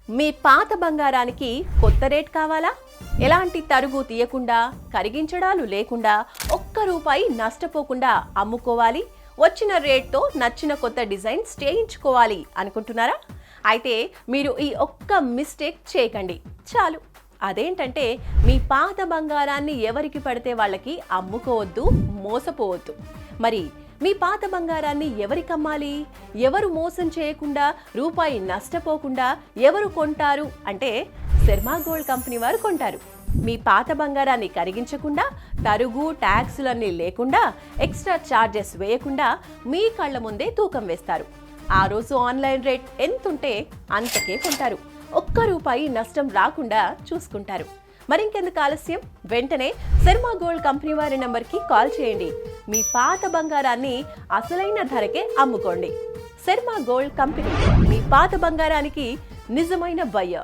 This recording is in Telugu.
మీ పాత బంగారానికి కొత్త రేట్ కావాలా? ఎలాంటి తరుగు తీయకుండా, కరిగించడాలు లేకుండా, ఒక్క రూపాయి నష్టపోకుండా అమ్ముకోవాలి, వచ్చిన రేట్తో నచ్చిన కొత్త డిజైన్స్ చేయించుకోవాలి అనుకుంటున్నారా? అయితే మీరు ఈ ఒక్క మిస్టేక్ చేయకండి చాలు. అదేంటంటే మీ పాత బంగారాన్ని ఎవరికి పడితే వాళ్ళకి అమ్ముకోవద్దు, మోసపోవద్దు. మరి మీ పాత బంగారాన్ని ఎవరికి అమ్మాలి? ఎవరు మోసం చేయకుండా, రూపాయి నష్టపోకుండా ఎవరు కొంటారు అంటే శర్మ గోల్డ్ కంపెనీ వారు కొంటారు. మీ పాత బంగారాన్ని కరిగించకుండా, తరుగు ట్యాక్సులన్నీ లేకుండా, ఎక్స్ట్రా ఛార్జెస్ వేయకుండా మీ కళ్ళ ముందే తూకం వేస్తారు. ఆ రోజు ఆన్లైన్ రేట్ ఎంతుంటే అంతకే కొంటారు. ఒక్క రూపాయి నష్టం రాకుండా చూసుకుంటారు. మరింకెందుకు ఆలస్యం? వెంటనే శర్మ గోల్డ్ కంపెనీ వారి నంబర్కి కాల్ చేయండి. మీ పాత బంగారాన్ని అసలైన ధరకే అమ్ముకోండి. శర్మ గోల్డ్ కంపెనీ, మీ పాత బంగారానికి నిజమైన బయ్యర్.